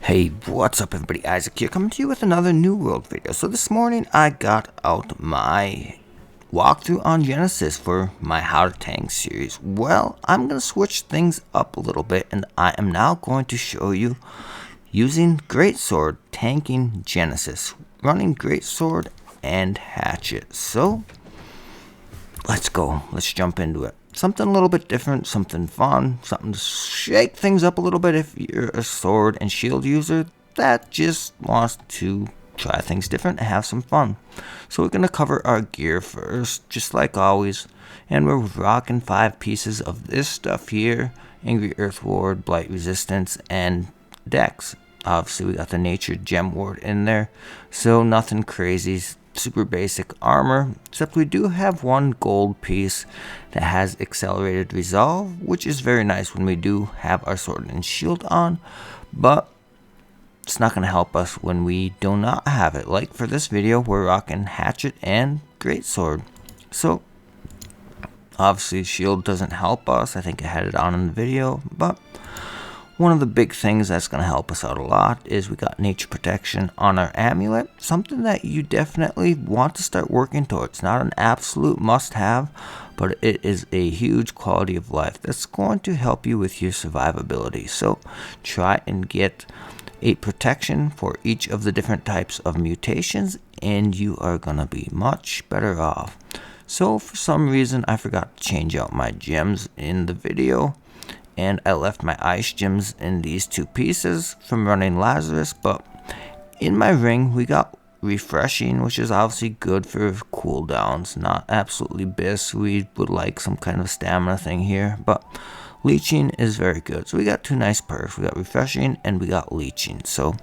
Hey, what's up everybody, Isaac here, coming to you with another New World video. So this morning I got out my walkthrough on Genesis for my How to Tank series. Well, I'm going to switch things up a little bit, and I am now going to show you using Greatsword tanking Genesis, running Greatsword and Hatchet. So let's go, let's jump into it. Something a little bit different, something fun, something to shake things up a little bit if you're a sword and shield user that just wants to try things different and have some fun. So we're going to cover our gear first, just like always, and we're rocking 5 pieces of this stuff here: Angry Earth Ward, Blight Resistance, and Dex. Obviously we got the Nature Gem Ward in there, so nothing crazy. Super basic armor, except we do have one gold piece that has accelerated resolve, which is very nice when we do have our sword and shield on, but it's not going to help us when we do not have it. Like for this video, we're rocking Hatchet and Greatsword, so obviously shield doesn't help us. I think I had it on in the video, but one of the big things that's going to help us out a lot is we got nature protection on our amulet, something that you definitely want to start working towards. Not an absolute must-have, but it is a huge quality of life that's going to help you with your survivability. So try and get a protection for each of the different types of mutations, and you are going to be much better off. So for some reason I forgot to change out my gems in the video, and I left my ice gems in these 2 pieces from running Lazarus, but in my ring we got refreshing, which is obviously good for cooldowns, not absolutely bis. We would like some kind of stamina thing here, but leeching is very good. So we got 2 nice perks. We got refreshing and we got leeching. So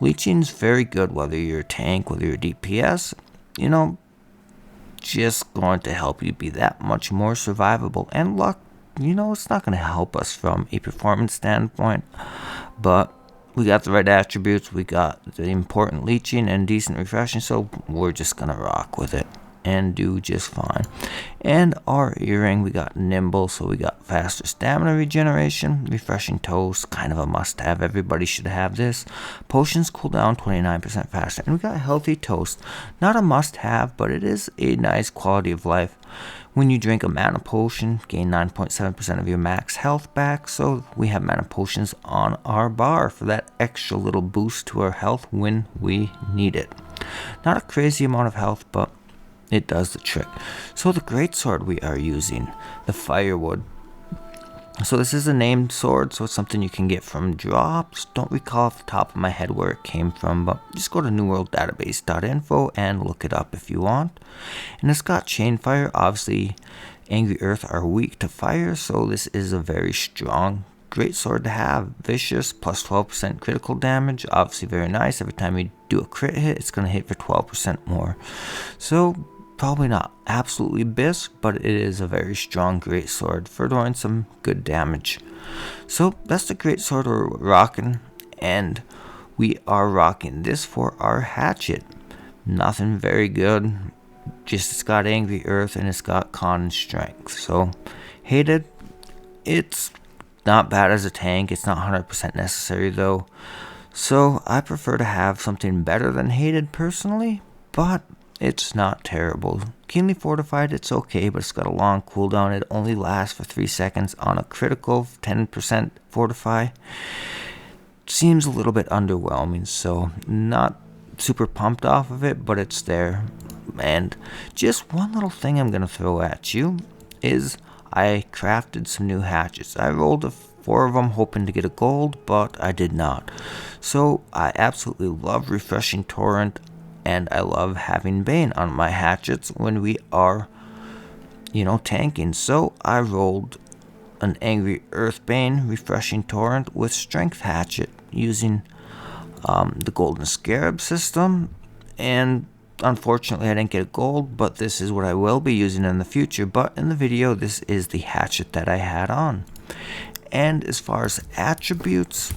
leeching is very good whether you're a tank, whether you're a DPS, you know, just going to help you be that much more survivable. And luck, you know, it's not going to help us from a performance standpoint, but we got the right attributes, we got the important leeching and decent refreshing, so we're just going to rock with it and do just fine. And our earring, we got nimble, so we got faster stamina regeneration. Refreshing toast, kind of a must-have, everybody should have this. Potions cool down 29% faster, and we got healthy toast, not a must-have, but it is a nice quality of life. When you drink a mana potion, gain 9.7% of your max health back, so we have mana potions on our bar for that extra little boost to our health when we need it. Not a crazy amount of health, but it does the trick. So the greatsword we are using, the firewood. So this is a named sword, so it's something you can get from drops. Don't recall off the top of my head where it came from, but just go to newworlddatabase.info and look it up if you want. And it's got chain fire. Obviously, Angry Earth are weak to fire, so this is a very strong greatsword to have. Vicious, plus 12% critical damage. Obviously very nice. Every time you do a crit hit, it's going to hit for 12% more. So probably not absolutely bis, but it is a very strong greatsword for doing some good damage. So that's the greatsword we're rocking, and we are rocking this for our hatchet. Nothing very good, just it's got Angry Earth and it's got con and strength. So hated, it's not bad as a tank, it's not 100% necessary though. So I prefer to have something better than hated personally, but it's not terrible. Keenly fortified, it's okay, but it's got a long cooldown. It only lasts for 3 seconds on a critical 10% fortify. Seems a little bit underwhelming, so not super pumped off of it, but it's there. And just one little thing I'm going to throw at you is I crafted some new hatchets. I rolled 4 of them hoping to get a gold, but I did not. So I absolutely love Refreshing Torrent, and I love having Bane on my hatchets when we are, you know, tanking. So I rolled an Angry Earth Bane, Refreshing Torrent with Strength Hatchet using the Golden Scarab system, and unfortunately I didn't get a gold, but this is what I will be using in the future. But in the video, this is the hatchet that I had on. And as far as attributes,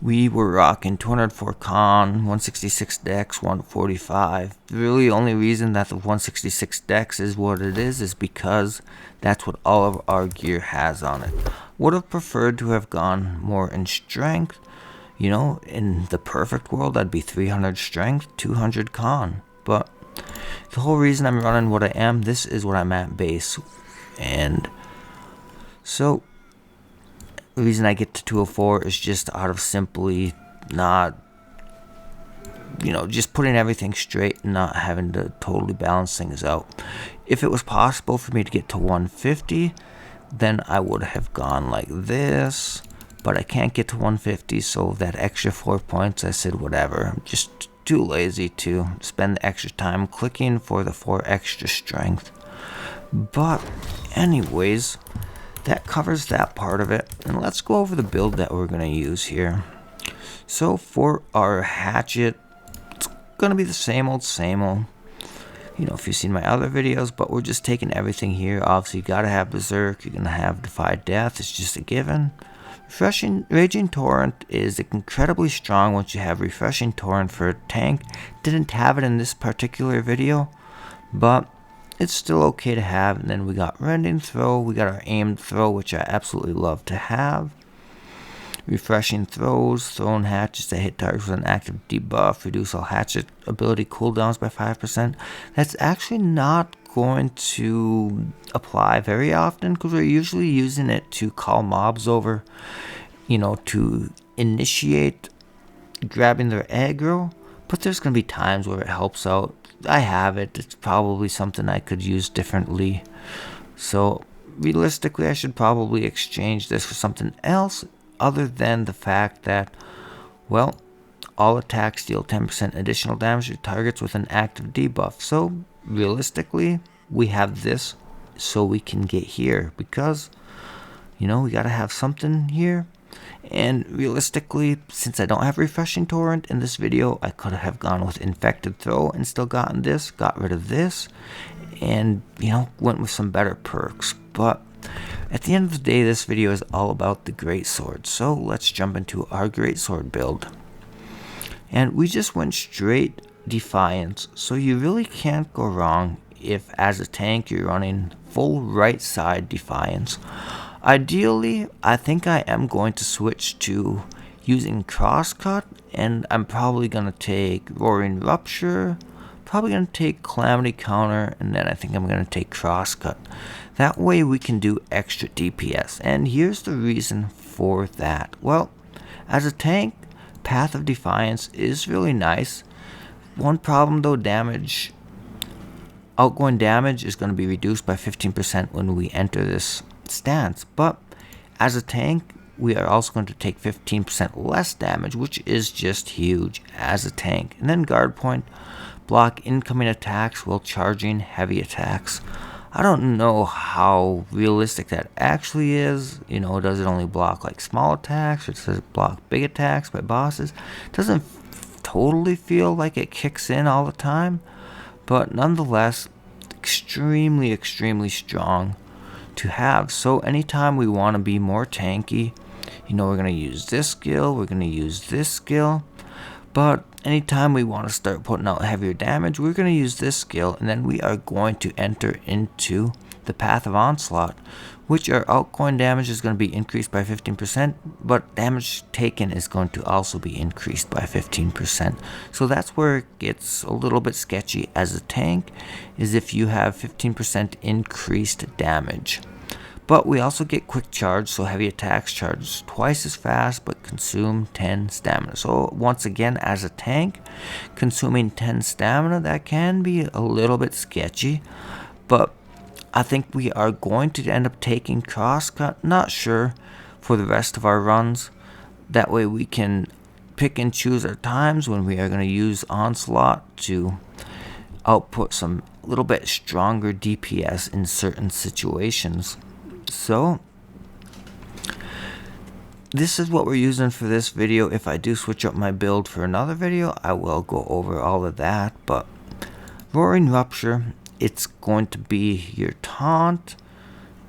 we were rocking 204 con, 166 dex, 145. The really only reason that the 166 dex is what it is because that's what all of our gear has on it. Would have preferred to have gone more in strength. You know, in the perfect world, I'd be 300 strength, 200 con. But the whole reason I'm running what I am, this is what I'm at base. And so, the reason I get to 204 is just out of simply not, just putting everything straight and not having to totally balance things out. If it was possible for me to get to 150, then I would have gone like this. But I can't get to 150, so that extra 4 points, I said whatever. I'm just too lazy to spend the extra time clicking for the 4 extra strength. But anyways, that covers that part of it. And let's go over the build that we're going to use here. So for our hatchet, it's going to be the same old, same old. If you've seen my other videos, but we're just taking everything here. Obviously, you got to have Berserk. You're going to have Defy Death. It's just a given. Raging Torrent is incredibly strong once you have Refreshing Torrent for a tank. Didn't have it in this particular video, but it's still okay to have. And then we got Rending Throw. We got our Aimed Throw, which I absolutely love to have. Refreshing Throws, Thrown Hatchets that hit targets with an active debuff, reduce all hatchet ability cooldowns by 5%. That's actually not going to apply very often because we're usually using it to call mobs over, to initiate grabbing their aggro. But there's going to be times where it helps out. I have it. It's probably something I could use differently. So realistically, I should probably exchange this for something else other than the fact that, well, all attacks deal 10% additional damage to targets with an active debuff. So realistically, we have this so we can get here because, we got to have something here. And realistically, since I don't have Refreshing Torrent in this video, I could have gone with Infected Throw and still gotten this, got rid of this, and, went with some better perks. But at the end of the day, this video is all about the Greatsword. So let's jump into our Greatsword build. And we just went straight Defiance. So you really can't go wrong if as a tank you're running full right side Defiance. Ideally, I think I am going to switch to using Crosscut, and I'm probably going to take Roaring Rupture, probably going to take Calamity Counter, and then I think I'm going to take Crosscut. That way we can do extra DPS, and here's the reason for that. Well, as a tank, Path of Defiance is really nice. One problem though, outgoing damage is going to be reduced by 15% when we enter this stance, but as a tank, we are also going to take 15% less damage, which is just huge as a tank. And then Guard Point, block incoming attacks while charging heavy attacks. I don't know how realistic that actually is. Does it only block like small attacks, or does it block big attacks by bosses? It doesn't totally feel like it kicks in all the time, but nonetheless, extremely, extremely strong to have. So anytime we want to be more tanky, we're going to use this skill, we're going to use this skill. But anytime we want to start putting out heavier damage, we're going to use this skill, and then we are going to enter into the Path of Onslaught, which our outgoing damage is going to be increased by 15%, but damage taken is going to also be increased by 15%. So that's where it gets a little bit sketchy as a tank, is if you have 15% increased damage. But we also get quick charge, so heavy attacks charge twice as fast but consume 10 stamina. So once again, as a tank, consuming 10 stamina, that can be a little bit sketchy. But I think we are going to end up taking Crosscut, not sure, for the rest of our runs. That way we can pick and choose our times when we are going to use Onslaught to output some little bit stronger DPS in certain situations. So this is what we're using for this video. If I do switch up my build for another video, I will go over all of that. But Roaring Rupture, it's going to be your taunt,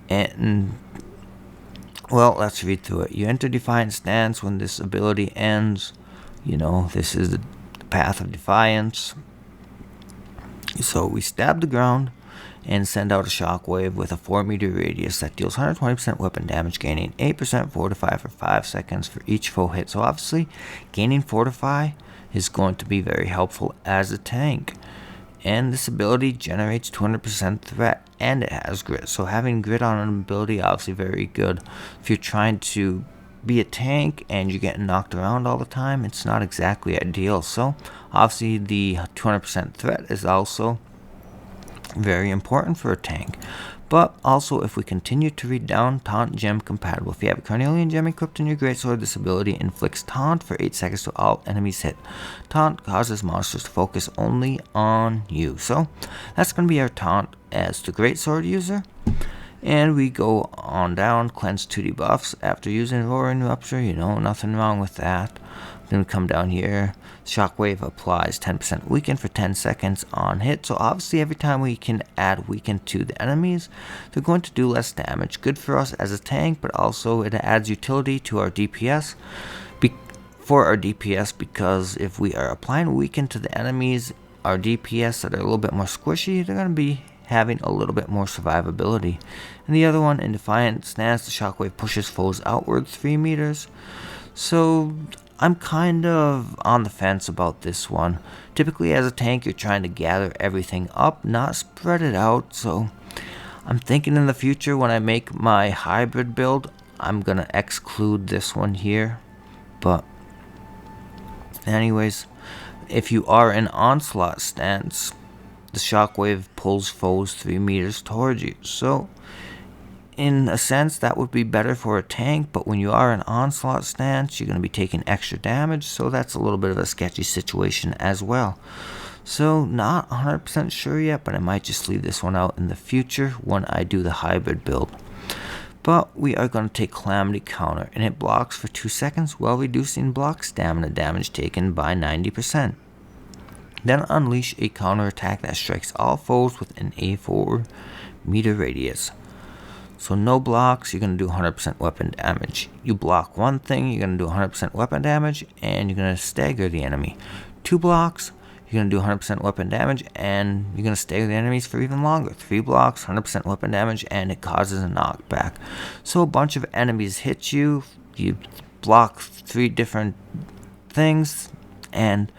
and well, let's read through it. You enter Defiant Stance when this ability ends. This is the Path of Defiance. So we stab the ground and send out a shockwave with a 4-meter radius that deals 120% weapon damage, gaining 8% Fortify for 5 seconds for each foe hit. So obviously, gaining Fortify is going to be very helpful as a tank. And this ability generates 200% threat, and it has grit. So having grit on an ability, obviously very good. If you're trying to be a tank and you're getting knocked around all the time, it's not exactly ideal. So obviously the 200% threat is also very important for a tank. But also, if we continue to read down, Taunt Gem compatible. If you have a Carnelian Gem equipped in your Greatsword, this ability inflicts Taunt for 8 seconds to all enemies hit. Taunt causes monsters to focus only on you. So that's going to be our Taunt as the Greatsword user. And we go on down, cleanse 2 debuffs after using Roaring Rupture. Nothing wrong with that. Then we come down here. Shockwave applies 10% weaken for 10 seconds on hit. So obviously every time we can add weaken to the enemies, they're going to do less damage. Good for us as a tank, but also it adds utility to our DPS. For our DPS, because if we are applying weaken to the enemies, our DPS that are a little bit more squishy, they're going to be having a little bit more survivability. And the other one, in Defiant Stance, the shockwave pushes foes outward 3 meters. So I'm kind of on the fence about this one. Typically as a tank, you're trying to gather everything up, not spread it out. So I'm thinking in the future when I make my hybrid build, I'm going to exclude this one here. But anyways, if you are in Onslaught stance, the shockwave pulls foes 3 meters towards you. So in a sense, that would be better for a tank, but when you are in Onslaught stance, you're going to be taking extra damage, so that's a little bit of a sketchy situation as well. So not 100% sure yet, but I might just leave this one out in the future when I do the hybrid build. But we are going to take Calamity Counter, and it blocks for 2 seconds while reducing block stamina damage taken by 90%. Then unleash a counter attack that strikes all foes within a 4-meter radius. So no blocks, you're going to do 100% weapon damage. You block one thing, you're going to do 100% weapon damage, and you're going to stagger the enemy. 2 blocks, you're going to do 100% weapon damage, and you're going to stagger the enemies for even longer. 3 blocks, 100% weapon damage, and it causes a knockback. So a bunch of enemies hit you, you block 3 different things, and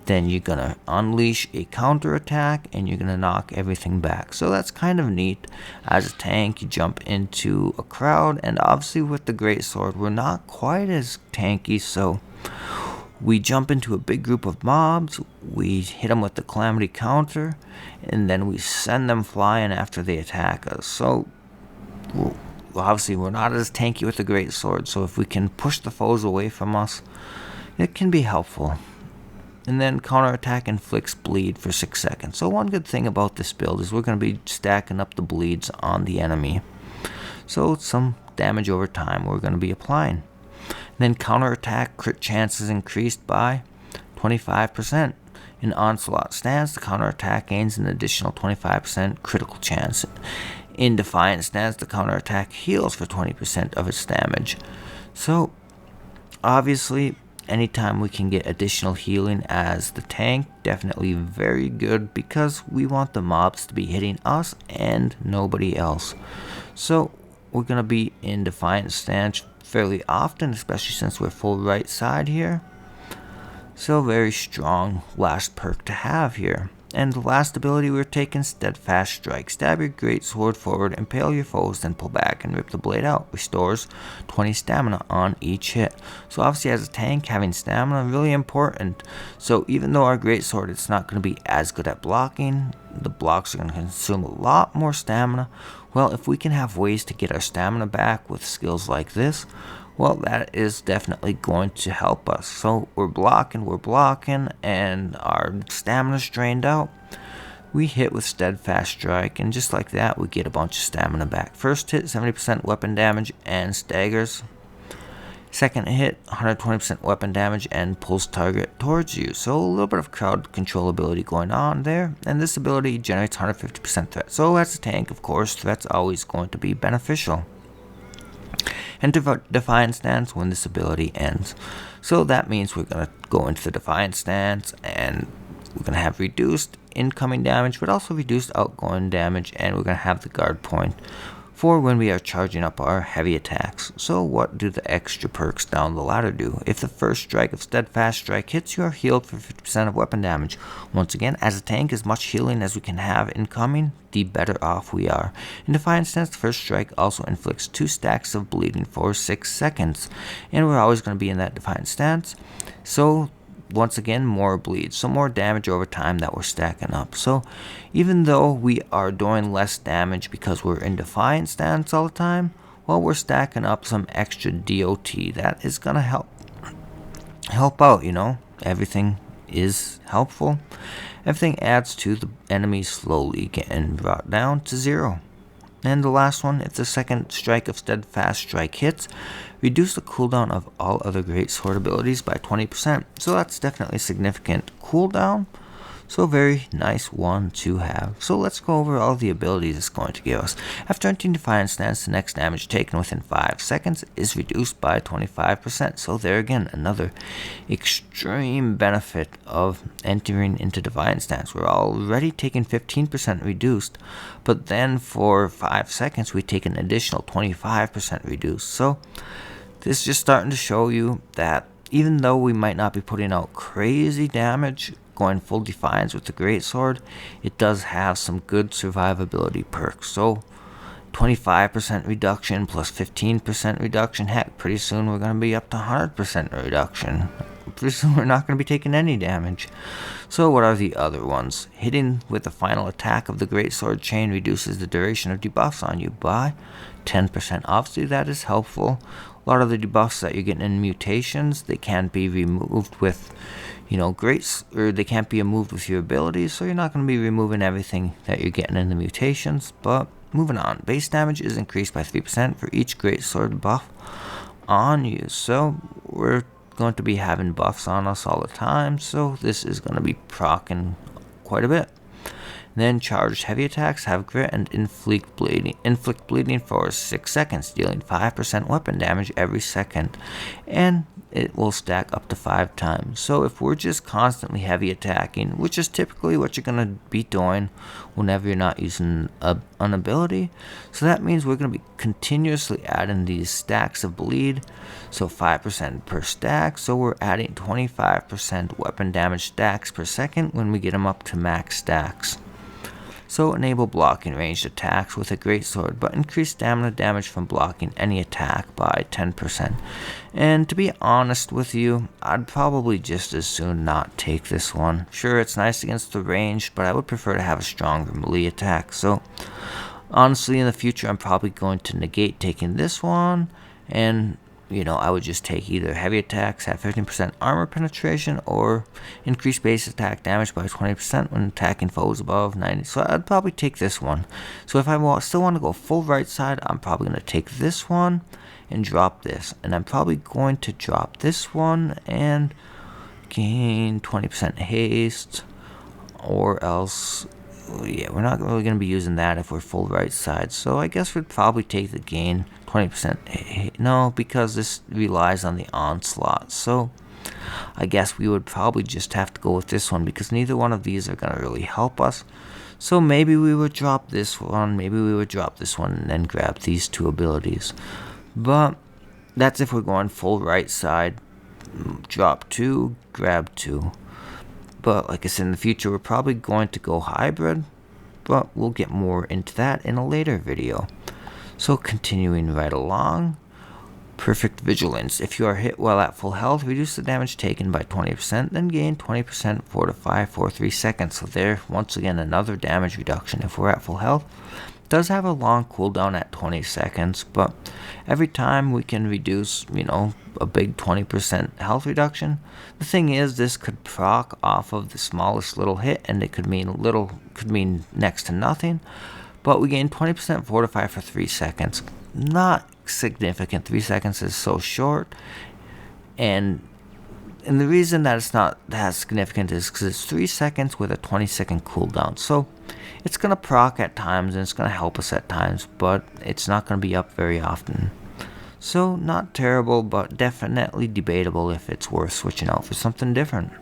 then you're going to unleash a counter attack and you're going to knock everything back. So that's kind of neat. As a tank, you jump into a crowd, and obviously with the Greatsword, we're not quite as tanky, so we jump into a big group of mobs, we hit them with the Calamity Counter, and then we send them flying after they attack us. So obviously we're not as tanky with the Greatsword, so if we can push the foes away from us, it can be helpful. And then counterattack inflicts bleed for 6 seconds. So one good thing about this build is we're going to be stacking up the bleeds on the enemy. So some damage over time we're going to be applying. And then counterattack crit chances increased by 25%. In Onslaught stance, the counterattack gains an additional 25% critical chance. In Defiant stance, the counterattack heals for 20% of its damage. So obviously, anytime we can get additional healing as the tank, definitely very good, because we want the mobs to be hitting us and nobody else. So we're going to be in Defiant stance fairly often, especially since we're full right side here. So very strong last perk to have here. And the last ability we're taking, Steadfast Strike. Stab your Greatsword forward, impale your foes, then pull back and rip the blade out. Restores 20 stamina on each hit. So obviously as a tank, having stamina is really important. So even though our Greatsword, it's not going to be as good at blocking, the blocks are going to consume a lot more stamina. Well, if we can have ways to get our stamina back with skills like this, well, that is definitely going to help us. So we're blocking, and our stamina's drained out. We hit with Steadfast Strike, and just like that, we get a bunch of stamina back. First hit, 70% weapon damage and staggers. Second hit, 120% weapon damage and pulls target towards you. So a little bit of crowd control ability going on there. And this ability generates 150% threat. So as a tank, of course, threat's always going to be beneficial. Enter Defiant stance when this ability ends. So that means we're going to go into the Defiant stance and we're going to have reduced incoming damage, but also reduced outgoing damage, and we're going to have the guard point for when we are charging up our heavy attacks. So what do the extra perks down the ladder do? If the first strike of Steadfast Strike hits, you are healed for 50% of weapon damage. Once again, as a tank, as much healing as we can have incoming, the better off we are. In Defiant Stance, the first strike also inflicts 2 stacks of bleeding for 6 seconds, and we're always going to be in that Defiant Stance. So once again, more bleed, so more damage over time that we're stacking up. So even though we are doing less damage because we're in Defiant Stance all the time, well, we're stacking up some extra DOT. That is gonna help out, you know. Everything is helpful. Everything adds to the enemy slowly getting brought down to 0. And the last one, if the second strike of Steadfast Strike hits, reduce the cooldown of all other Greatsword abilities by 20%. So that's definitely a significant cooldown. So very nice one to have. So let's go over all the abilities it's going to give us. After entering Defiant Stance, the next damage taken within 5 seconds is reduced by 25%. So there again, another extreme benefit of entering into Defiant Stance. We're already taking 15% reduced, but then for 5 seconds we take an additional 25% reduced. So this is just starting to show you that even though we might not be putting out crazy damage going full Defiance with the Greatsword, it does have some good survivability perks. So 25% reduction plus 15% reduction, heck, pretty soon we're going to be up to 100% reduction. Pretty soon we're not going to be taking any damage. So what are the other ones? Hitting with the final attack of the Greatsword chain reduces the duration of debuffs on you by 10%. Obviously that is helpful. A lot of the debuffs that you're getting in mutations, they can't be removed with, you know, or they can't be removed with your abilities, so you're not going to be removing everything that you're getting in the mutations. But moving on, base damage is increased by 3% for each Greatsword buff on you. So we're going to be having buffs on us all the time, so this is going to be proccing quite a bit. Then charged heavy attacks have grit and inflict bleeding for 6 seconds, dealing 5% weapon damage every second, and it will stack up to 5 times. So if we're just constantly heavy attacking, which is typically what you're going to be doing whenever you're not using an ability, so that means we're going to be continuously adding these stacks of bleed, so 5% per stack, so we're adding 25% weapon damage stacks per second when we get them up to max stacks. So enable blocking ranged attacks with a Greatsword, but increase stamina damage from blocking any attack by 10%. And to be honest with you, I'd probably just as soon not take this one. Sure, it's nice against the range, but I would prefer to have a stronger melee attack. So honestly, in the future, I'm probably going to negate taking this one, and you know, I would just take either heavy attacks, have 15% armor penetration, or increase base attack damage by 20% when attacking foes above 90. So I'd probably take this one. So if I still want to go full right side, I'm probably going to take this one and drop this. And I'm probably going to drop this one and gain 20% haste, or else, yeah, we're not really going to be using that if we're full right side. So I guess we'd probably take the gain 20%. No, because this relies on the onslaught. So I guess we would probably just have to go with this one because neither one of these are going to really help us. So maybe we would drop this one, maybe we would drop this one and then grab these 2 abilities. But that's if we're going full right side. Drop 2, grab 2. But like I said, in the future we're probably going to go hybrid, but we'll get more into that in a later video. So continuing right along, Perfect Vigilance. If you are hit while at full health, reduce the damage taken by 20%, then gain 20% fortify for 3 seconds. So there, once again, another damage reduction if we're at full health. It does have a long cooldown at 20 seconds, but every time we can reduce, you know, a big 20% health reduction. The thing is, this could proc off of the smallest little hit, and it could mean next to nothing. But we gain 20% fortify for 3 seconds. Not significant. 3 seconds is so short. And the reason that it's not that significant is because it's 3 seconds with a 20-second cooldown. So it's going to proc at times and it's going to help us at times, but it's not going to be up very often. So not terrible, but definitely debatable if it's worth switching out for something different.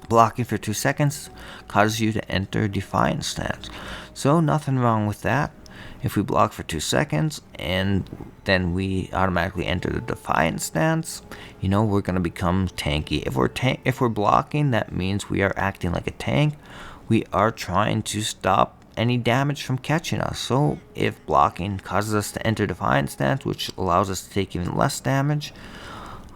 Blocking for 2 seconds causes you to enter Defiance stance. So nothing wrong with that. If we block for 2 seconds and then we automatically enter the Defiance stance, we're going to become tanky. If we're blocking, that means we are acting like a tank. We are trying to stop any damage from catching us. So if blocking causes us to enter Defiance stance, which allows us to take even less damage,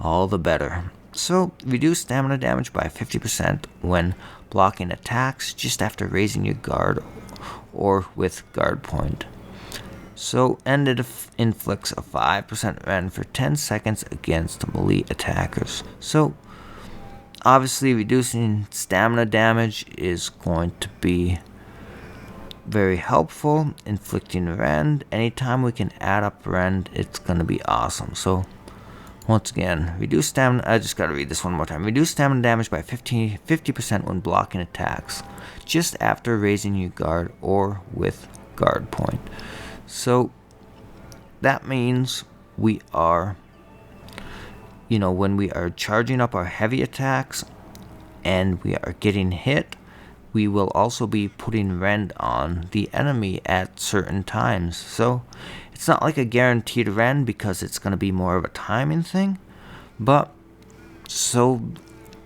all the better. So reduce stamina damage by 50% when blocking attacks just after raising your guard or with guard point. So, and it inflicts a 5% rend for 10 seconds against melee attackers. So, obviously reducing stamina damage is going to be very helpful. Inflicting rend, anytime we can add up rend, it's going to be awesome. So, once again, reduce stamina, I just gotta read this one more time. Reduce stamina damage by 50% when blocking attacks, just after raising your guard or with guard point. So, that means we are, when we are charging up our heavy attacks and we are getting hit, we will also be putting rend on the enemy at certain times. So, it's not like a guaranteed rend because it's going to be more of a timing thing. But, so,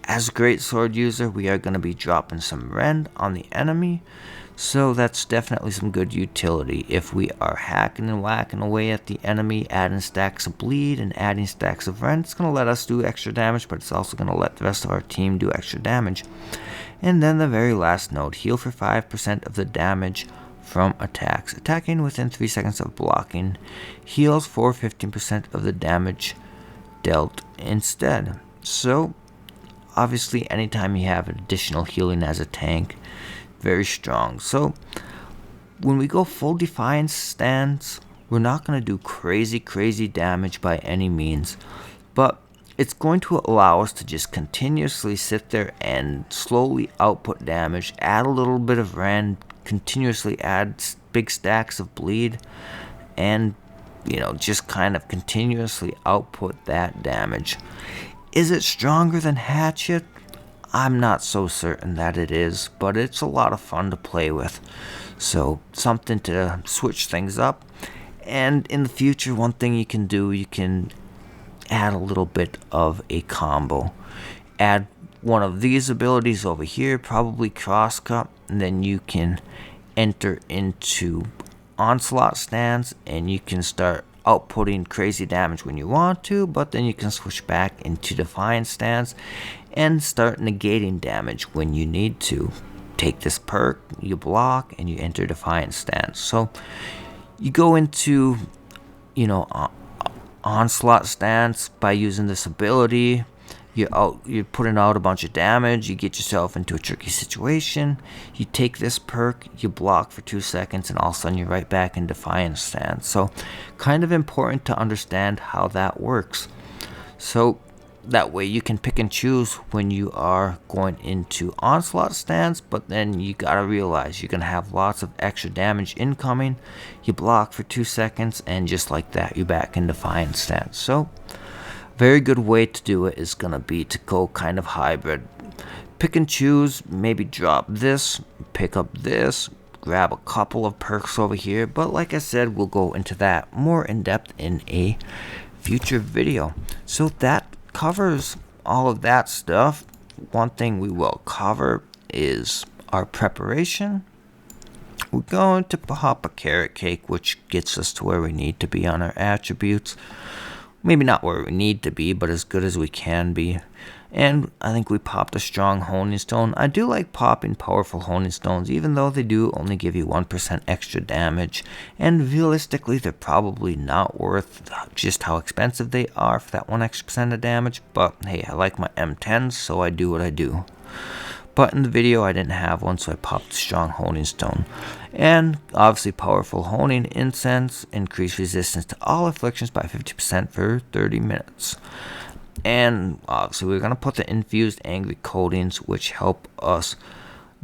as a Greatsword user, we are going to be dropping some rend on the enemy. So that's definitely some good utility. If we are hacking and whacking away at the enemy, adding stacks of bleed and adding stacks of rend, it's going to let us do extra damage, but it's also going to let the rest of our team do extra damage. And then the very last note, heal for 5% of the damage from attacks. Attacking within 3 seconds of blocking heals for 15% of the damage dealt instead. So, obviously, anytime you have additional healing as a tank, very strong. So, when we go full Defiance stance, we're not going to do crazy damage by any means, but it's going to allow us to just continuously sit there and slowly output damage, add a little bit of rend, continuously add big stacks of bleed, and just kind of continuously output that damage. Is it stronger than Hatchet? I'm not so certain that it is, but it's a lot of fun to play with. So, something to switch things up. And in the future, one thing you can do, you can add a little bit of a combo. Add one of these abilities over here, probably crosscut, and then you can enter into onslaught stance and you can start outputting crazy damage when you want to, but then you can switch back into Defiance stance and start negating damage when you need to. Take this perk, you block, and you enter Defiance stance. So you go into, onslaught stance by using this ability. You're putting out a bunch of damage, you get yourself into a tricky situation, you take this perk, you block for 2 seconds, and all of a sudden you're right back in Defiance stance. So, kind of important to understand how that works. So, that way you can pick and choose when you are going into onslaught stance, but then you gotta realize you're gonna have lots of extra damage incoming. You block for 2 seconds, and just like that, you're back in Defiance stance. So, very good way to do it is going to be to go kind of hybrid. Pick and choose, maybe drop this, pick up this, grab a couple of perks over here. But like I said, we'll go into that more in depth in a future video. So that covers all of that stuff. One thing we will cover is our preparation. We're going to pop a carrot cake, which gets us to where we need to be on our attributes. Maybe not where we need to be, but as good as we can be. And I think we popped a strong honing stone. I do like popping powerful honing stones, even though they do only give you 1% extra damage. And realistically, they're probably not worth just how expensive they are for that 1 extra percent of damage. But hey, I like my M10s, so I do what I do. But in the video, I didn't have one, so I popped a strong honing stone. And obviously, powerful honing incense, increase resistance to all afflictions by 50% for 30 minutes. And obviously, we're going to put the infused angry coatings, which help us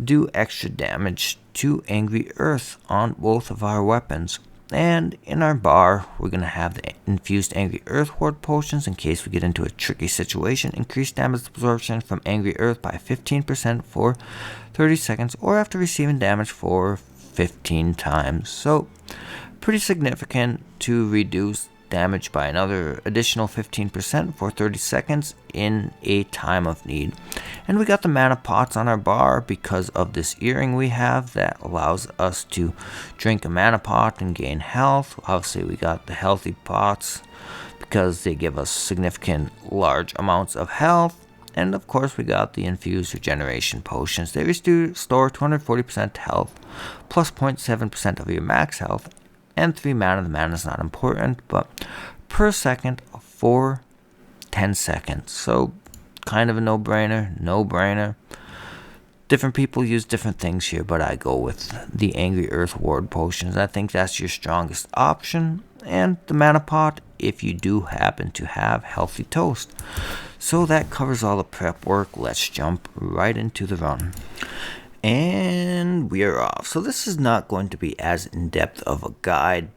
do extra damage to angry earth on both of our weapons. And in our bar, we're going to have the infused Angry Earth Ward potions in case we get into a tricky situation. Increase damage absorption from Angry Earth by 15% for 30 seconds or after receiving damage for 15 times. So, pretty significant to reduce damage by another additional 15% for 30 seconds in a time of need. And we got the mana pots on our bar because of this earring we have that allows us to drink a mana pot and gain health. Obviously we got the healthy pots because they give us significant large amounts of health. And of course we got the infused regeneration potions. They restore 240% health plus 0.7% of your max health and 3 mana. The mana is not important, but per second for 10 seconds. So kind of a no-brainer. Different people use different things here, but I go with the Angry Earth Ward potions. I think that's your strongest option. And the mana pot if you do happen to have healthy toast. So that covers all the prep work. Let's jump right into the run. And we are off. So this is not going to be as in-depth of a guide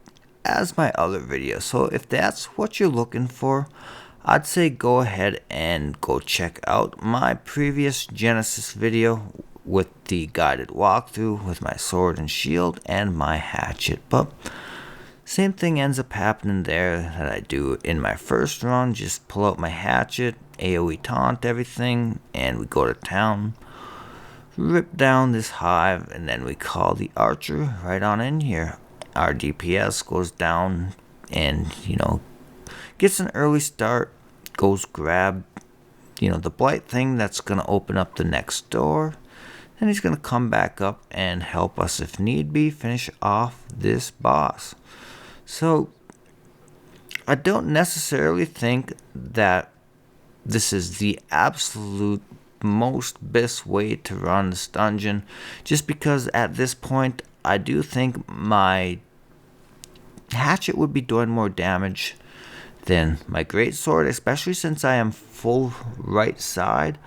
as my other video. So if that's what you're looking for, I'd say go ahead and go check out my previous Genesis video with the guided walkthrough with my sword and shield and my hatchet. But same thing ends up happening there that I do in my first run. Just pull out my hatchet, AoE taunt everything, and we go to town. Rip down this hive, and then we call the archer right on in here. Our DPS goes down and, gets an early start, goes grab, the blight thing that's going to open up the next door. And he's going to come back up and help us if need be, finish off this boss. So, I don't necessarily think that this is the absolute most best way to run this dungeon, just because at this point I do think my hatchet would be doing more damage than my greatsword, especially since I am full right side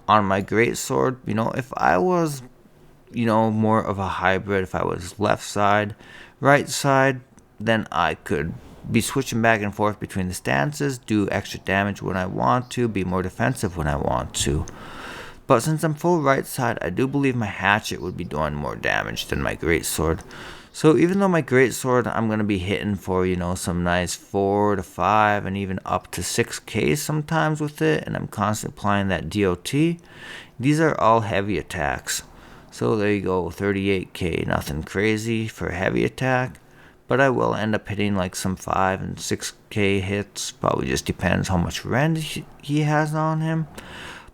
on my greatsword. If I was more of a hybrid, if I was left side, right side, then I could be switching back and forth between the stances, do extra damage when I want to, be more defensive when I want to. But since I'm full right side, I do believe my hatchet would be doing more damage than my greatsword. So even though my greatsword, I'm going to be hitting for, some nice 4 to 5 and even up to 6k sometimes with it, and I'm constantly applying that DOT, these are all heavy attacks. So there you go, 38k, nothing crazy for a heavy attack. But I will end up hitting like some 5 and 6k hits. Probably just depends how much rend he has on him.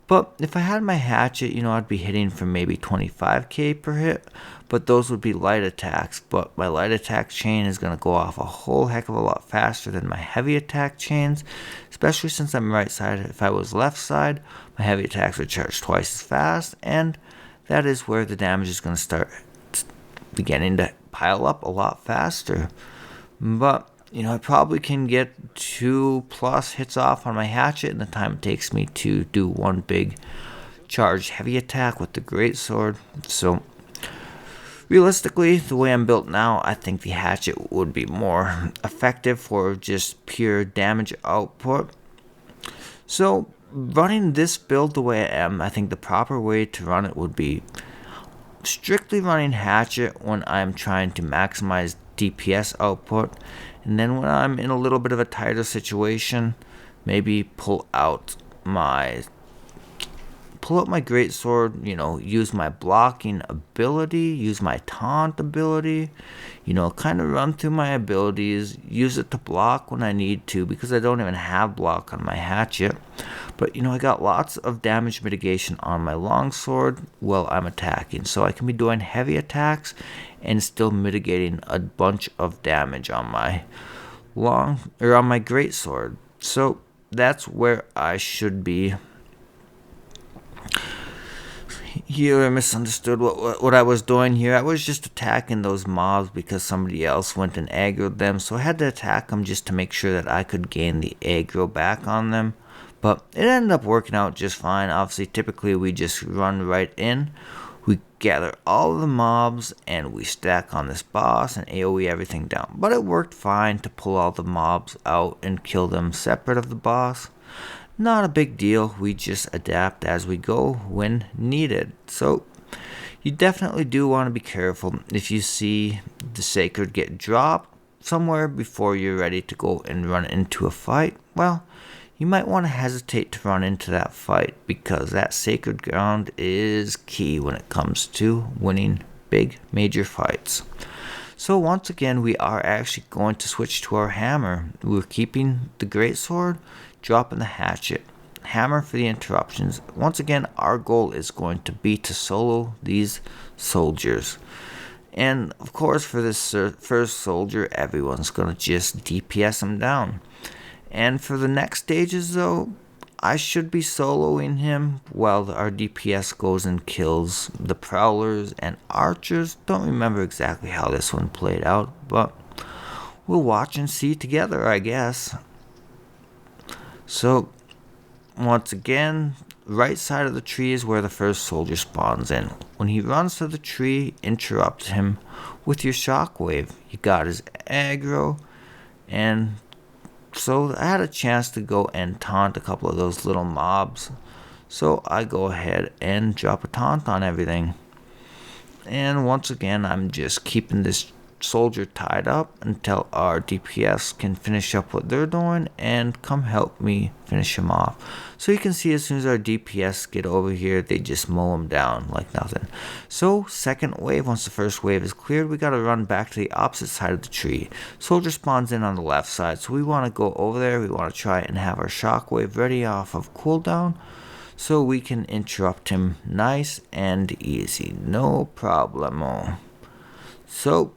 But if I had my hatchet, I'd be hitting for maybe 25k per hit. But those would be light attacks. But my light attack chain is going to go off a whole heck of a lot faster than my heavy attack chains. Especially since I'm right side. If I was left side, my heavy attacks would charge twice as fast. And that is where the damage is going to start beginning to pile up a lot faster. But I probably can get 2+ hits off on my hatchet in the time it takes me to do one big charged heavy attack with the greatsword. So realistically, the way I'm built now, I think the hatchet would be more effective for just pure damage output. So running this build the way I am, I think the proper way to run it would be strictly running hatchet when I'm trying to maximize DPS output, and then when I'm in a little bit of a tighter situation, maybe pull out my greatsword, use my blocking ability, use my taunt ability, kind of run through my abilities, use it to block when I need to, because I don't even have block on my hatchet. But, I got lots of damage mitigation on my longsword while I'm attacking. So I can be doing heavy attacks and still mitigating a bunch of damage on my on my greatsword. So that's where I should be. Here I misunderstood what I was doing here. I was just attacking those mobs because somebody else went and aggroed them. So I had to attack them just to make sure that I could gain the aggro back on them. But it ended up working out just fine. Obviously, typically we just run right in. We gather all of the mobs and we stack on this boss and AoE everything down. But it worked fine to pull all the mobs out and kill them separate of the boss. Not a big deal, we just adapt as we go when needed. So you definitely do want to be careful if you see the Sacred get dropped somewhere before you're ready to go and run into a fight. Well, you might want to hesitate to run into that fight because that sacred ground is key when it comes to winning big major fights. So once again, we are actually going to switch to our hammer. We're keeping the Greatsword, dropping the hatchet. Hammer for the interruptions. Once again, our goal is going to be to solo these soldiers. And of course, for this first soldier, everyone's going to just DPS him down. And for the next stages, though, I should be soloing him while our DPS goes and kills the Prowlers and Archers. Don't remember exactly how this one played out, but we'll watch and see together, I guess. So, once again, right side of the tree is where the first soldier spawns in. When he runs to the tree, interrupt him with your shockwave. You got his aggro, and so I had a chance to go and taunt a couple of those little mobs. So I go ahead and drop a taunt on everything. And once again, I'm just keeping this soldier tied up until our DPS can finish up what they're doing and come help me finish him off. So you can see as soon as our DPS get over here, they just mow him down like nothing. So second wave, once the first wave is cleared, we gotta run back to the opposite side of the tree. Soldier spawns in on the left side, so we want to go over there. We want to try and have our shockwave ready off of cooldown so we can interrupt him nice and easy, no problemo. So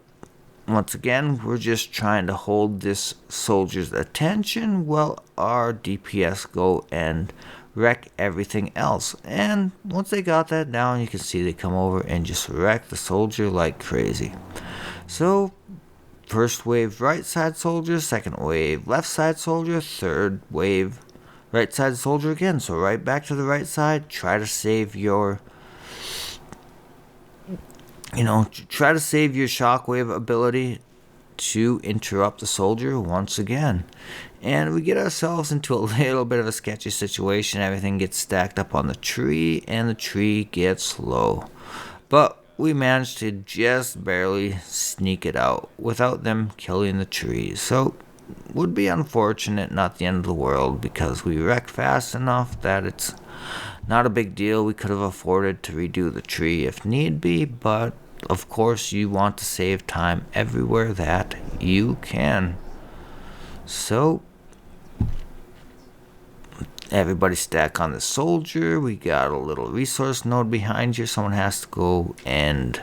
once again, we're just trying to hold this soldier's attention while our DPS go and wreck everything else. And once they got that down, you can see they come over and just wreck the soldier like crazy. So, first wave right side soldier, second wave left side soldier, third wave right side soldier again. So right back to the right side, try to save your try to save your shockwave ability to interrupt the soldier once again. And we get ourselves into a little bit of a sketchy situation. Everything gets stacked up on the tree, and the tree gets low. But we managed to just barely sneak it out without them killing the tree. So, would be unfortunate, not the end of the world, because we wrecked fast enough that it's not a big deal. We could have afforded to redo the tree if need be, but of course you want to save time everywhere that you can. So, everybody stack on the soldier. We got a little resource node behind you. Someone has to go and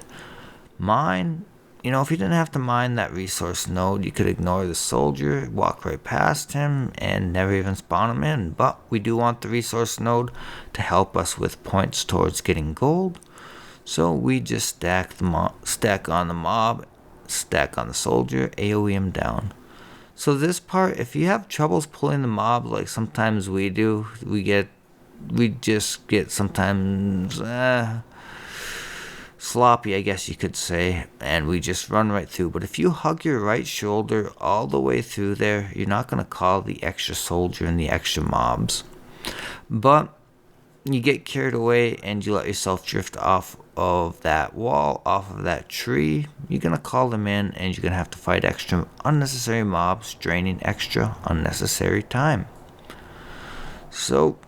mine. If you didn't have to mine that resource node, you could ignore the soldier, walk right past him, and never even spawn him in. But we do want the resource node to help us with points towards getting gold. So we just stack on the mob, stack on the soldier, AoE him down. So this part, if you have troubles pulling the mob, like sometimes we do, we just get sometimes sloppy, I guess you could say, and we just run right through. But if you hug your right shoulder all the way through there, you're not going to call the extra soldier and the extra mobs. But you get carried away and you let yourself drift off of that wall, off of that tree, you're going to call them in and you're going to have to fight extra unnecessary mobs, draining extra unnecessary time. So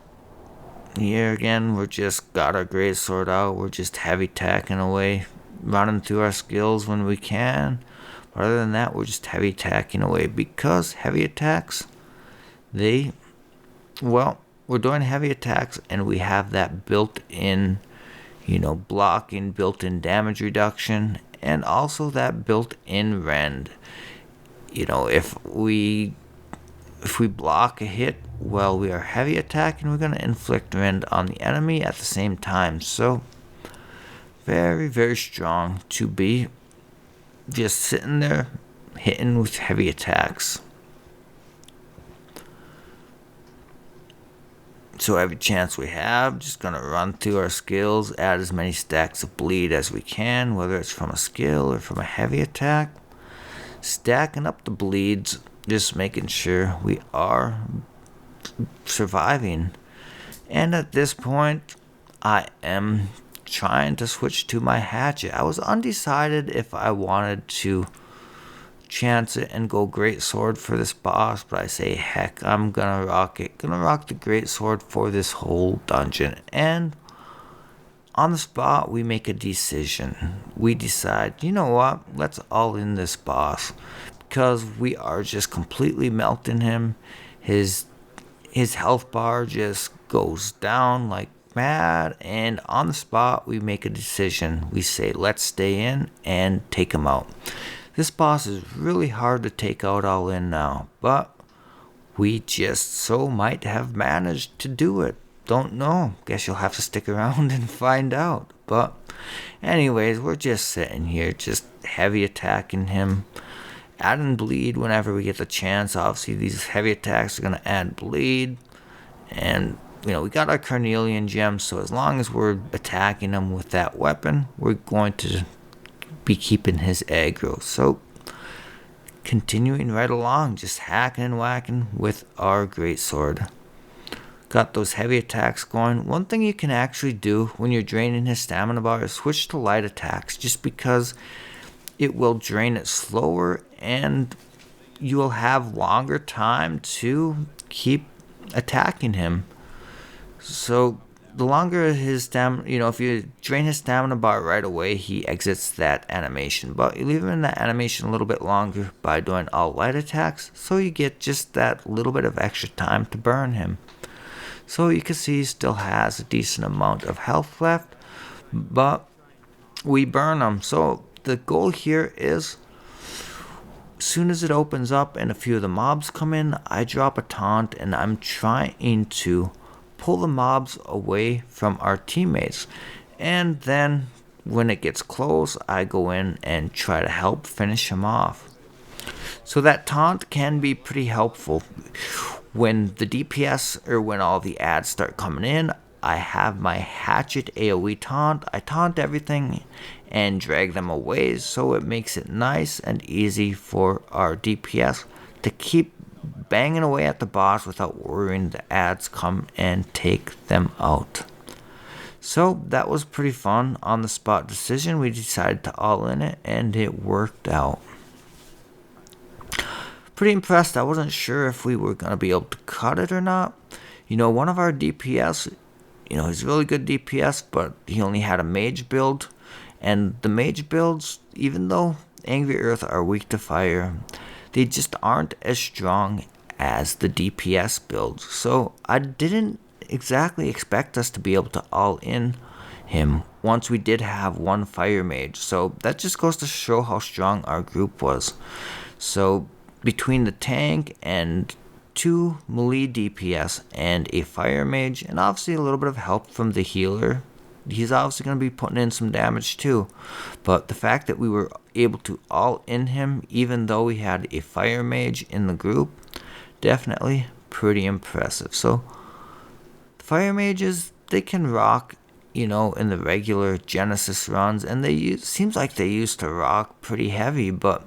here again, we're just got our Greatsword out. We're just heavy tacking away, running through our skills when we can. But other than that, we're just heavy tacking away because heavy attacks, we're doing heavy attacks and we have that built-in, blocking, built-in damage reduction, and also that built-in rend. If we block a hit while we are heavy attacking, we're going to inflict rend on the enemy at the same time. So, very, very strong to be just sitting there hitting with heavy attacks. So every chance we have, just gonna run through our skills, add as many stacks of bleed as we can, whether it's from a skill or from a heavy attack. Stacking up the bleeds, just making sure we are surviving. And at this point, I am trying to switch to my hatchet. I was undecided if I wanted to chance it and go Greatsword for this boss, but I say heck, I'm gonna rock it. Gonna rock the Greatsword for this whole dungeon. And on the spot, we make a decision. We decide, you know what, let's all in this boss, because we are just completely melting him. His health bar just goes down like mad, and on the spot we make a decision. We say let's stay in and take him out. This boss is really hard to take out all in now, but we just so might have managed to do it. Don't know. Guess you'll have to stick around and find out. But anyways, we're just sitting here, just heavy attacking him, adding bleed whenever we get the chance. Obviously, these heavy attacks are going to add bleed. And, we got our Carnelian gems, so as long as we're attacking him with that weapon, we're going to be keeping his aggro. So, continuing right along, just hacking and whacking with our Greatsword. Got those heavy attacks going. One thing you can actually do when you're draining his stamina bar is switch to light attacks, just because it will drain it slower and you will have longer time to keep attacking him. So the longer his stamina, if you drain his stamina bar right away, he exits that animation. But you leave him in that animation a little bit longer by doing all light attacks, so you get just that little bit of extra time to burn him. So you can see he still has a decent amount of health left, but we burn him. So the goal here is, as soon as it opens up and a few of the mobs come in, I drop a taunt and I'm trying to pull the mobs away from our teammates. And then when it gets close, I go in and try to help finish him off. So that taunt can be pretty helpful. When the DPS or when all the ads start coming in, I have my Hatchet AoE taunt. I taunt everything and drag them away, so it makes it nice and easy for our DPS to keep banging away at the boss without worrying the ads come and take them out. So that was pretty fun. On the spot decision, we decided to all in it and it worked out. Pretty impressed. I wasn't sure if we were going to be able to cut it or not. One of our DPS, he's really good DPS, but he only had a mage build. And the mage builds, even though Angry Earth are weak to fire, they just aren't as strong as the DPS builds. So I didn't exactly expect us to be able to all in him once we did have one fire mage. So that just goes to show how strong our group was. So between the tank and 2 melee DPS and a fire mage, and obviously a little bit of help from the healer, he's obviously going to be putting in some damage too. But the fact that we were able to all in him, even though we had a fire mage in the group, definitely pretty impressive. So the fire mages, they can rock, in the regular Genesis runs, and seems like they used to rock pretty heavy, but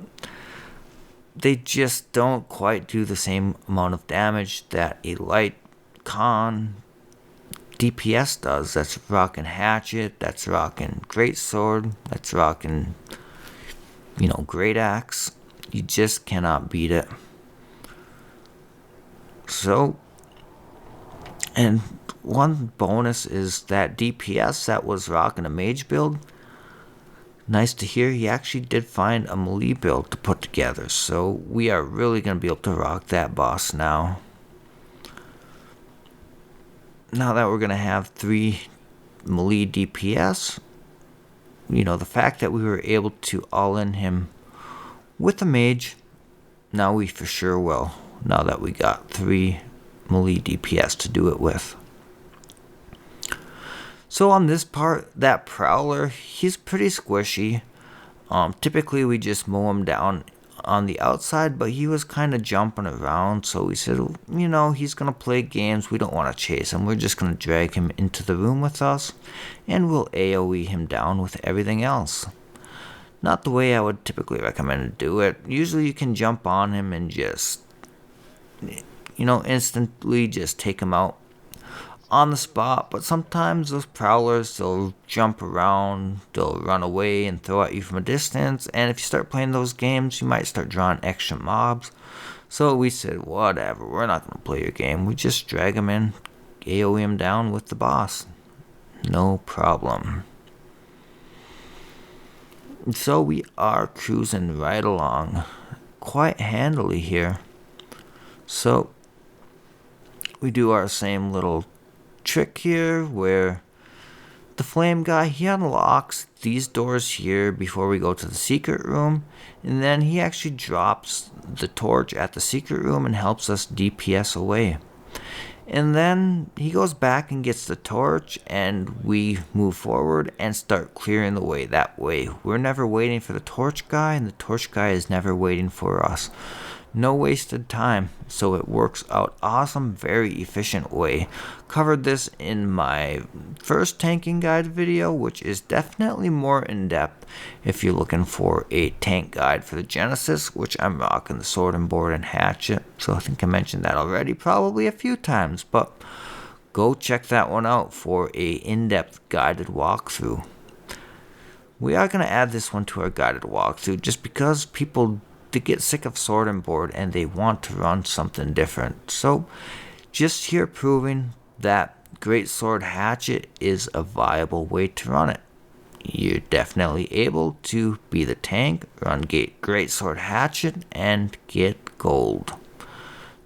they just don't quite do the same amount of damage that a light con DPS does. That's rocking Hatchet, that's rocking Greatsword, that's rocking, Great Axe. You just cannot beat it. So, and one bonus is that DPS that was rocking a mage build, nice to hear he actually did find a melee build to put together. So we are really going to be able to rock that boss now. Now that we're going to have 3 melee DPS, the fact that we were able to all in him with a mage, now we for sure will, now that we got 3 melee DPS to do it with. So on this part, that Prowler, he's pretty squishy. Typically we just mow him down on the outside, but he was kind of jumping around, so we said, he's going to play games. We don't want to chase him. We're just going to drag him into the room with us, and we'll AoE him down with everything else. Not the way I would typically recommend to do it. Usually you can jump on him and just, instantly just take him out on the spot, but sometimes those prowlers, they'll jump around, they'll run away and throw at you from a distance, and if you start playing those games, you might start drawing extra mobs. So we said, whatever, we're not going to play your game. We just drag him in, AoE him down with the boss. No problem. So we are cruising right along quite handily here. So we do our same little trick here where the flame guy, he unlocks these doors here before we go to the secret room, and then he actually drops the torch at the secret room and helps us DPS away. And then he goes back and gets the torch, and we move forward and start clearing the way that way. We're never waiting for the torch guy, and the torch guy is never waiting for us. No wasted time, so it works out awesome, very efficient way. Covered this in my first tanking guide video, which is definitely more in-depth if you're looking for a tank guide for the Genesis, which I'm rocking the sword and board and hatchet. So I think I mentioned that already, probably a few times, but go check that one out for a in-depth guided walkthrough. We are going to add this one to our guided walkthrough just because people to get sick of sword and board and they want to run something different. So just here proving that Greatsword Hatchet is a viable way to run it. You're definitely able to be the tank, run Greatsword Hatchet, and get gold.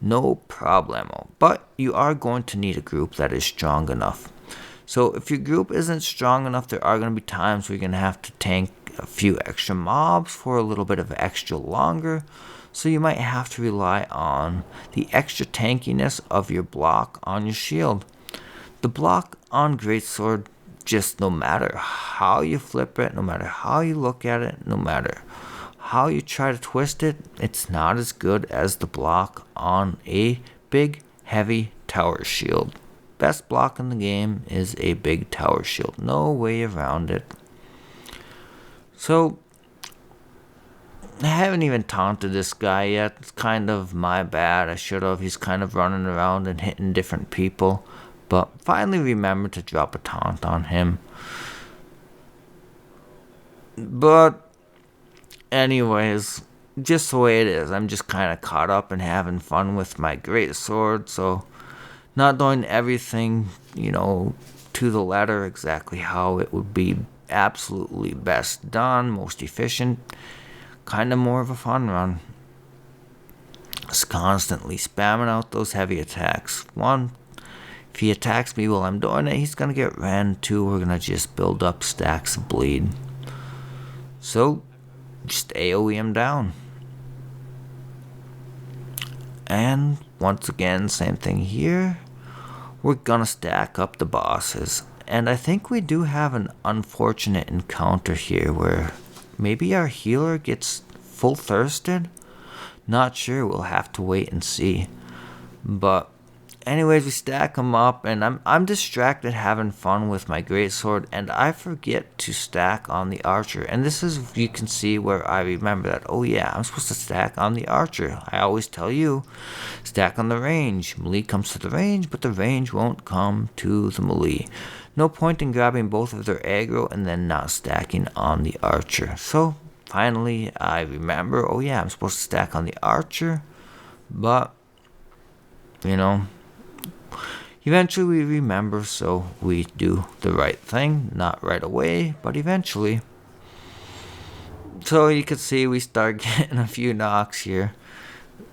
No problemo. But you are going to need a group that is strong enough. So if your group isn't strong enough, there are going to be times where you're going to have to tank a few extra mobs for a little bit of extra longer, so you might have to rely on the extra tankiness of your block on your shield. The block on Greatsword, just no matter how you flip it, no matter how you look at it, no matter how you try to twist it, it's not as good as the block on a big, heavy tower shield. Best block in the game is a big tower shield. No way around it. So, I haven't even taunted this guy yet. It's kind of my bad. I should have. He's kind of running around and hitting different people. But finally remembered to drop a taunt on him. But, anyways, just the way it is. I'm just kind of caught up and having fun with my greatsword. So, not doing everything, to the letter exactly how it would be absolutely best done, most efficient, kind of more of a fun run. Just constantly spamming out those heavy attacks. One, if he attacks me while I'm doing it, he's going to get ran. Two, we're going to just build up stacks of bleed. So, just AoE him down. And once again, same thing here. We're going to stack up the bosses. And I think we do have an unfortunate encounter here where maybe our healer gets full thirsted. Not sure, we'll have to wait and see. But anyways, we stack them up, and I'm distracted having fun with my greatsword, and I forget to stack on the archer. And this is, you can see where I remember that, oh yeah, I'm supposed to stack on the archer. I always tell you, stack on the range. Melee comes to the range, but the range won't come to the melee. No point in grabbing both of their aggro and then not stacking on the archer. So finally I remember, oh yeah, I'm supposed to stack on the archer, but eventually we remember, so we do the right thing. Not right away, but eventually. So you can see we start getting a few knocks here.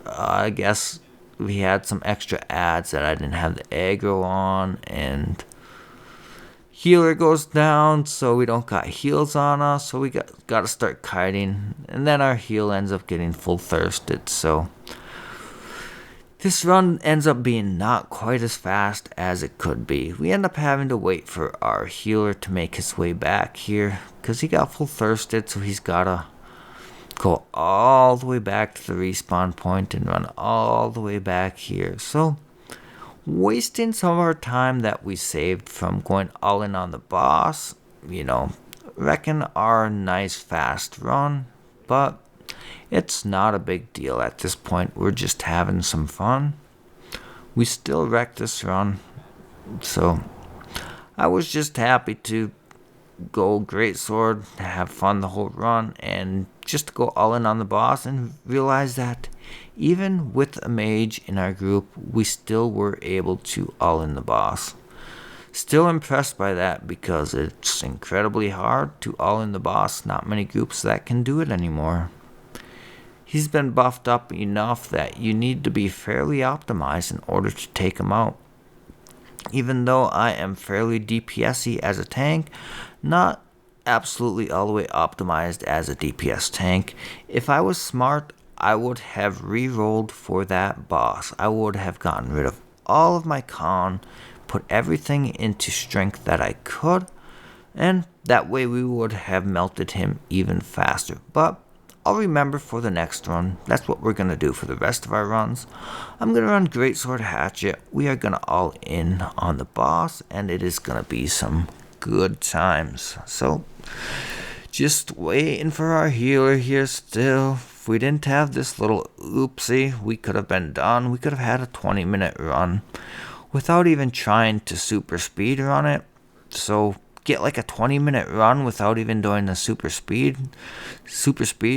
I guess we had some extra adds that I didn't have the aggro on, and healer goes down, so we don't got heals on us, so we got to start kiting, and then our heal ends up getting full thirsted. So this run ends up being not quite as fast as it could be. We end up having to wait for our healer to make his way back here, because he got full thirsted, so he's got to go all the way back to the respawn point and run all the way back here. So wasting some of our time that we saved from going all in on the boss, wrecking our nice fast run, but it's not a big deal at this point. We're just having some fun. We still wrecked this run, so I was just happy to go Greatsword, have fun the whole run, and just go all in on the boss and realize that even with a mage in our group, we still were able to all in the boss. Still impressed by that because it's incredibly hard to all in the boss. Not many groups that can do it anymore. He's been buffed up enough that you need to be fairly optimized in order to take him out. Even though I am fairly DPS-y as a tank, not absolutely all the way optimized as a DPS tank. If I was smart, I would have re-rolled for that boss. I would have gotten rid of all of my con, put everything into strength that I could, and that way we would have melted him even faster. But I'll remember for the next run. That's what we're going to do for the rest of our runs. I'm going to run Greatsword Hatchet. We are going to all in on the boss, and it is going to be some good times. So, just waiting for our healer here still. If we didn't have this little oopsie, we could have been done. We could have had a 20-minute run without even trying to super speed run it. So, get like a 20-minute run without even doing the super speed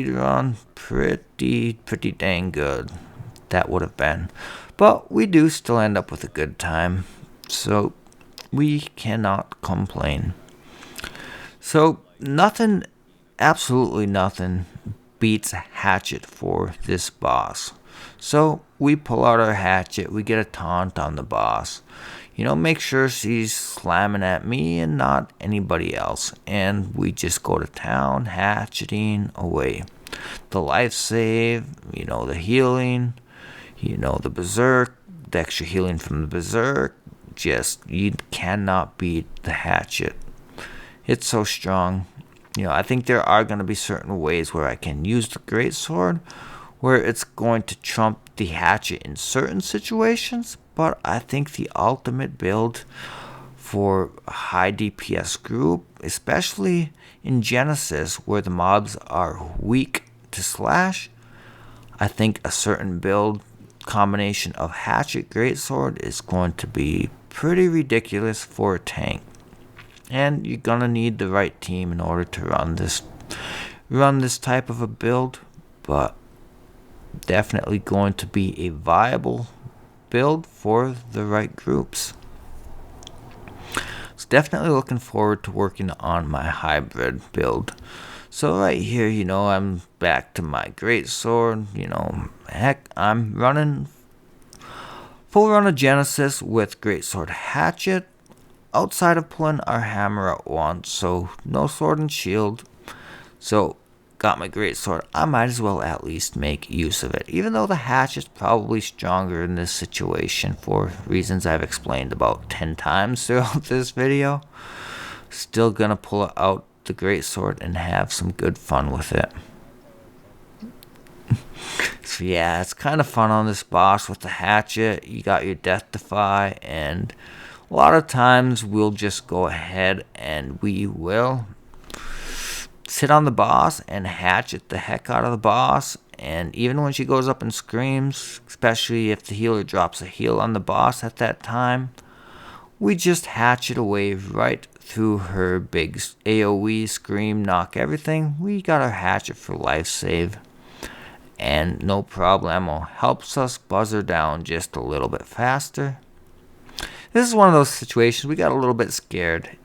run. Pretty dang good that would have been. But we do still end up with a good time, so we cannot complain. So absolutely nothing beats Hatchet for this boss. So we pull out our Hatchet, we get a taunt on the boss. Make sure she's slamming at me and not anybody else. And we just go to town, hatcheting away. The life save, the healing, the berserk, the extra healing from the berserk. You cannot beat the Hatchet. It's so strong. I think there are going to be certain ways where I can use the Greatsword, where it's going to trump the Hatchet in certain situations. But I think the ultimate build for a high DPS group, especially in Genesis where the mobs are weak to slash, I think a certain build combination of Hatchet Greatsword is going to be pretty ridiculous for a tank. And you're going to need the right team in order to run this type of a build, but definitely going to be a viable build for the right groups. So definitely looking forward to working on my hybrid build. So right here, I'm back to my Greatsword. Heck, I'm running full run of Genesis with Greatsword Hatchet, outside of pulling our hammer at once, so no sword and shield. So got my Greatsword, I might as well at least make use of it. Even though the Hatchet's probably stronger in this situation for reasons I've explained about 10 times throughout this video, still gonna pull out the Greatsword and have some good fun with it. So yeah, it's kind of fun on this boss with the Hatchet. You got your Death Defy, and a lot of times we'll just go ahead and we will sit on the boss and hatchet the heck out of the boss. And even when she goes up and screams, especially if the healer drops a heal on the boss at that time, we just hatchet away right through her big AoE scream, knock everything. We got our Hatchet for life save, and no problemo, helps us buzz her down just a little bit faster. This is one of those situations we got a little bit scared.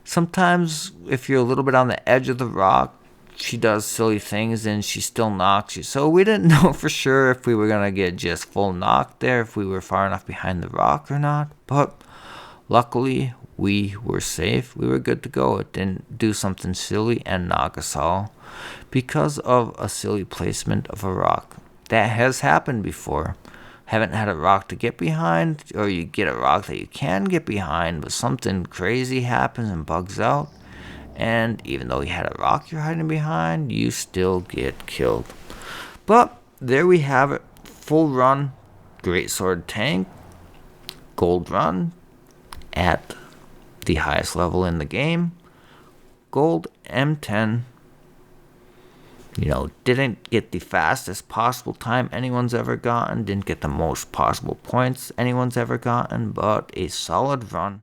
Sometimes if you're a little bit on the edge of the rock, she does silly things and she still knocks you. So we didn't know for sure if we were going to get just full knocked there, if we were far enough behind the rock or not. But luckily we were safe. We were good to go. It didn't do something silly and knock us all because of a silly placement of a rock. That has happened before. Haven't had a rock to get behind, or you get a rock that you can get behind, but something crazy happens and bugs out, And even though you had a rock you're hiding behind, you still get killed. But there we have it. Full run, Greatsword tank, gold run at the highest level in the game. Gold M10. Didn't get the fastest possible time anyone's ever gotten. Didn't get the most possible points anyone's ever gotten. But a solid run.